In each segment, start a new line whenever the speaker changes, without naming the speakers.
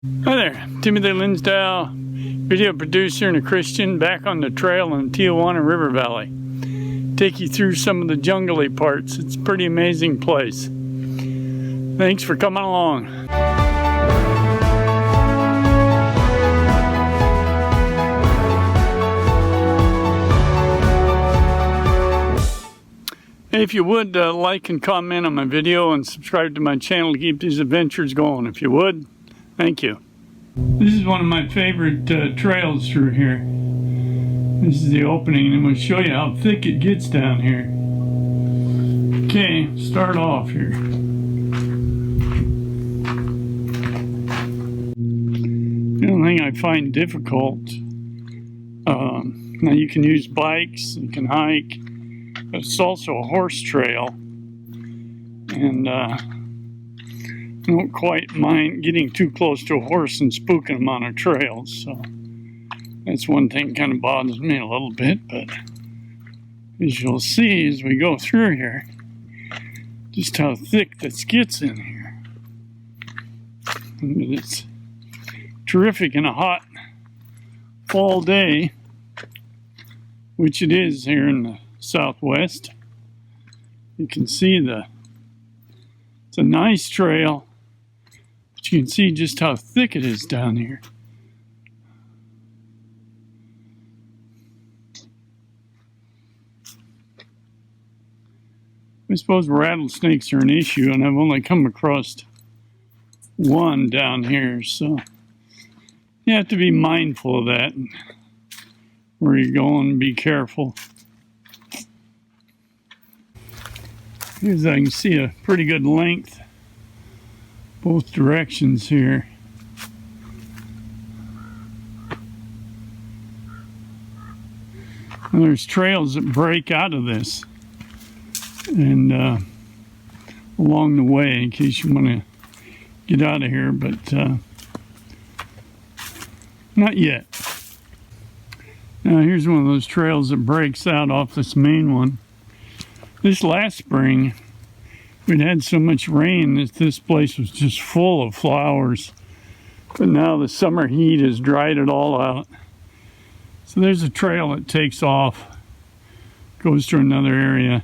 Hi there, Timothy Linsdau, video producer and a Christian, back on the trail in the Tijuana River Valley. Take you through some of the jungly parts. It's a pretty amazing place. Thanks for coming along. Hey, if you would, like and comment on my video and subscribe to my channel to keep these adventures going, if you would. Thank you. This is one of my favorite trails through here. This is the opening, and I'm going to show you how thick it gets down here. Okay, start off here. The only thing I find difficult, now you can use bikes, you can hike, but it's also a horse trail. And I don't quite mind getting too close to a horse and spooking them on our trails, so that's one thing kind of bothers me a little bit. But as you'll see as we go through here, just how thick this gets in here. And it's terrific in a hot fall day, which it is here in the southwest. You can see it's a nice trail. But you can see just how thick it is down here. I suppose rattlesnakes are an issue, and I've only come across one down here, so you have to be mindful of that. Where you're going, be careful. Here's, I can see a pretty good length both directions here. And there's trails that break out of this and along the way in case you want to get out of here, but not yet. Now here's one of those trails that breaks out off this main one. This last spring we'd had so much rain that this place was just full of flowers, but now the summer heat has dried it all out. So there's a trail that takes off, goes to another area.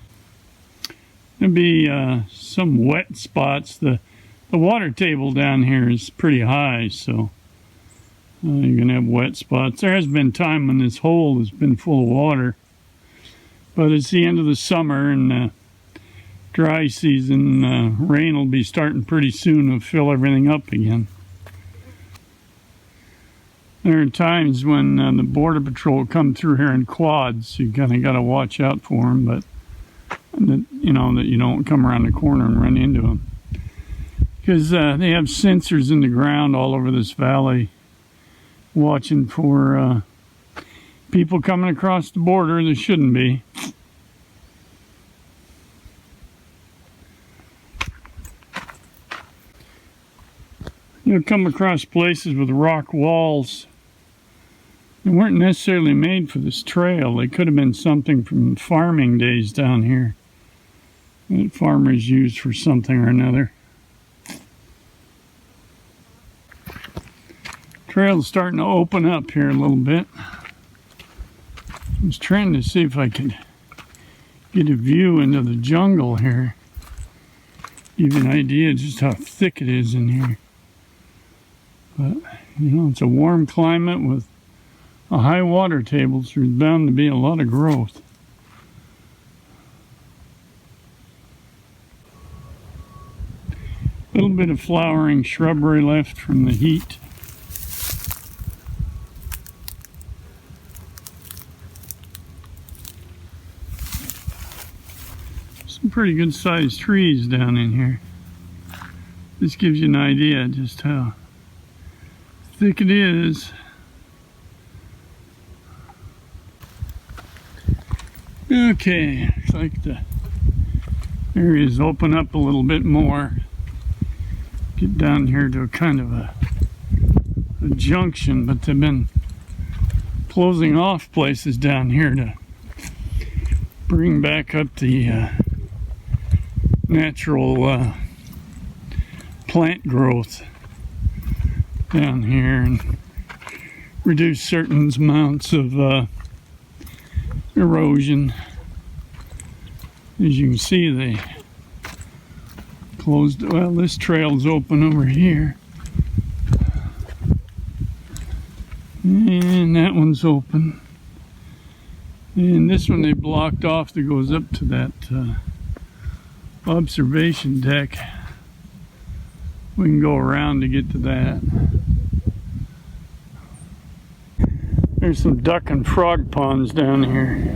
There'll be some wet spots. The water table down here is pretty high, so you're gonna have wet spots. There has been time when this hole has been full of water, but it's the end of the summer and dry season. Rain will be starting pretty soon to fill everything up again. There are times when the Border Patrol come through here in quads. You kind of got to watch out for them, but that you don't come around the corner and run into them, because they have sensors in the ground all over this valley watching for people coming across the border that shouldn't be. You'll come across places with rock walls. They weren't necessarily made for this trail. They could have been something from farming days down here that farmers used for something or another. Trail's starting to open up here a little bit. I was trying to see if I could get a view into the jungle here. Give you an idea just how thick it is in here. But, it's a warm climate with a high water table, so there's bound to be a lot of growth. A little bit of flowering shrubbery left from the heat. Some pretty good sized trees down in here. This gives you an idea just how thick it is. Okay, looks like the areas open up a little bit more. Get down here to a kind of a junction, but they've been closing off places down here to bring back up the natural plant growth. down here and reduce certain amounts of erosion. As you can see, they closed. Well, this trail's open over here, and that one's open, and this one they blocked off that goes up to that observation deck. We can go around to get to that. There's some duck and frog ponds down here.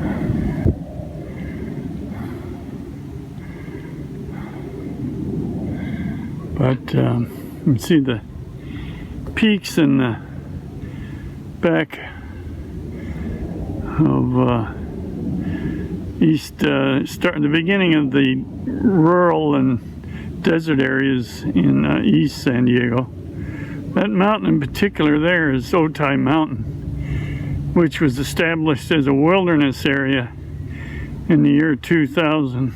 But you can see the peaks in the back of the beginning of the rural and desert areas in East San Diego. That mountain in particular there is Otay Mountain, which was established as a wilderness area in the year 2000.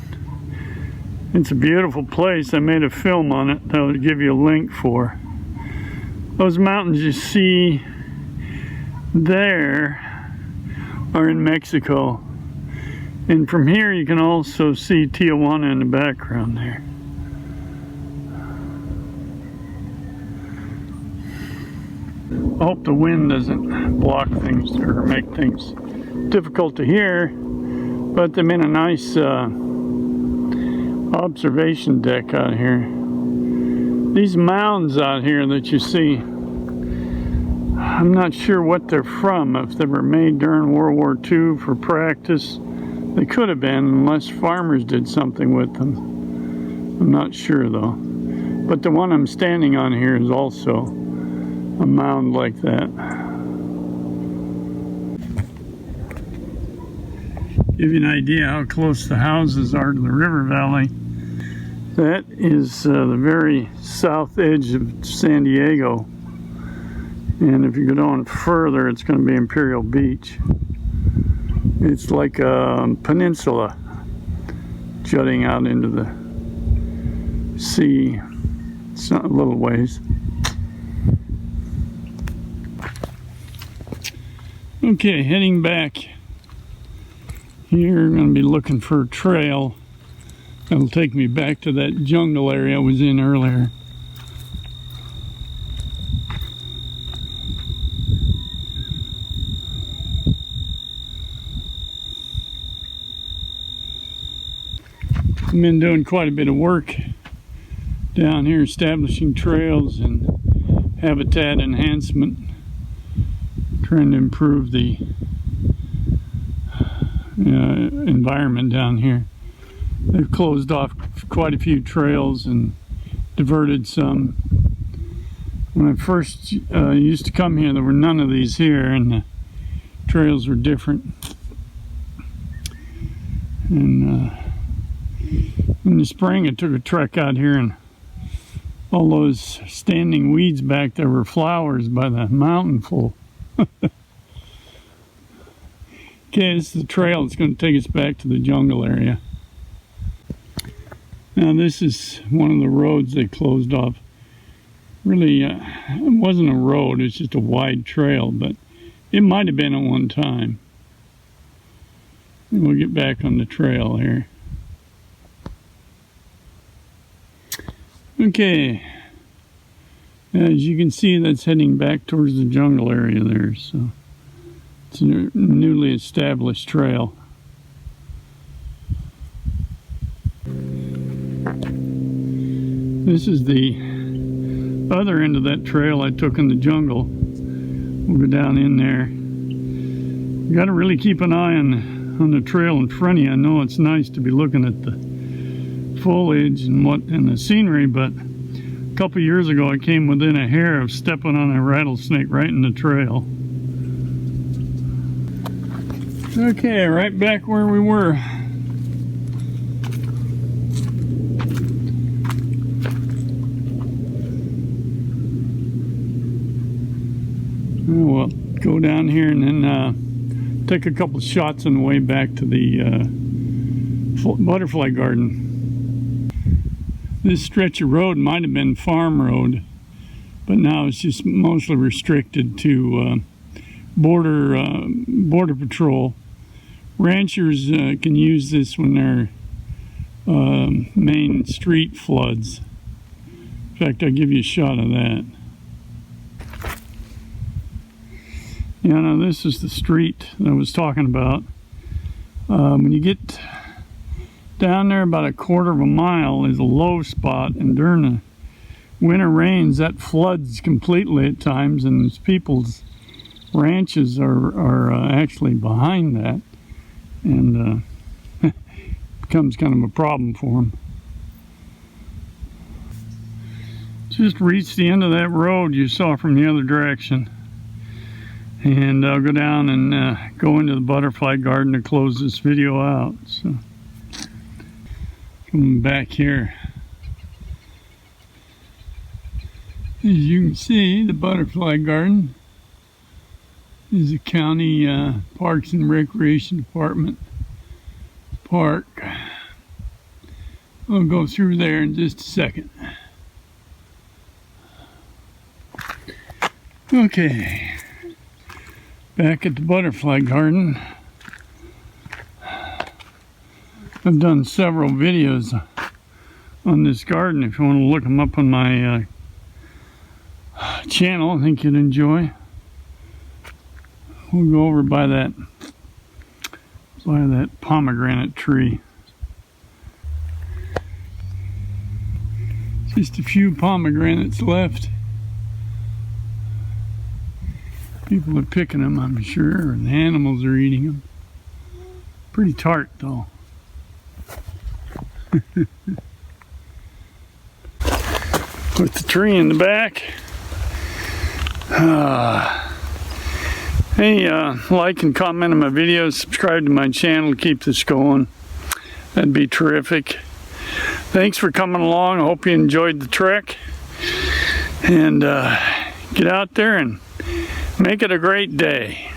It's a beautiful place. I made a film on it that I'll give you a link for. Those mountains you see there are in Mexico. And from here you can also see Tijuana in the background there. I hope the wind doesn't block things or make things difficult to hear, but they made a nice observation deck out here. These mounds out here that you see, I'm not sure what they're from. If they were made during World War II for practice, they could have been, unless farmers did something with them. I'm not sure though. But the one I'm standing on here is also a mound like that. Give you an idea how close the houses are to the river valley. That is the very south edge of San Diego. And if you go on further, it's going to be Imperial Beach. It's like a peninsula jutting out into the sea. It's not a little ways. Okay, heading back. Here, I'm going to be looking for a trail that'll take me back to that jungle area I was in earlier. I've been doing quite a bit of work down here, establishing trails and habitat enhancement, trying to improve the environment down here. They've closed off quite a few trails and diverted some. When I first used to come here, there were none of these here, and the trails were different. And in the spring, I took a trek out here, and all those standing weeds back there were flowers by the mountain full. Okay, this is the trail that's going to take us back to the jungle area. Now this is one of the roads they closed off. Really, it wasn't a road, it's just a wide trail, but it might have been at one time. And we'll get back on the trail here. Okay, as you can see, that's heading back towards the jungle area there, so it's a newly established trail. This is the other end of that trail I took in the jungle. We'll go down in there. You got to really keep an eye on the trail in front of you. I know it's nice to be looking at the foliage and the scenery, but a couple years ago I came within a hair of stepping on a rattlesnake right in the trail. Okay, right back where we were. We'll go down here and then take a couple shots on the way back to the butterfly garden. This stretch of road might have been farm road but now it's just mostly restricted to border patrol. Ranchers can use this when their main street floods. In fact, I'll give you a shot of that. Yeah, now this is the street that I was talking about. When you get down there about a quarter of a mile is a low spot, and during the winter rains that floods completely at times, and these people's ranches are actually behind that, and becomes kind of a problem for them. Just reached the end of that road you saw from the other direction, and I'll go down and go into the butterfly garden to close this video out. So coming back here, as you can see, the butterfly garden is a county Parks and Recreation Department park. I'll go through there in just a second. Okay, back at the butterfly garden. I've done several videos on this garden. If you want to look them up on my channel, I think you'd enjoy. We'll go over by that pomegranate tree. Just a few pomegranates left. People are picking them, I'm sure, and the animals are eating them. Pretty tart, though. With the tree in the back. Hey, like and comment on my videos, subscribe to my channel, keep this going. That'd be terrific. Thanks for coming along. I hope you enjoyed the trek. And get out there and make it a great day.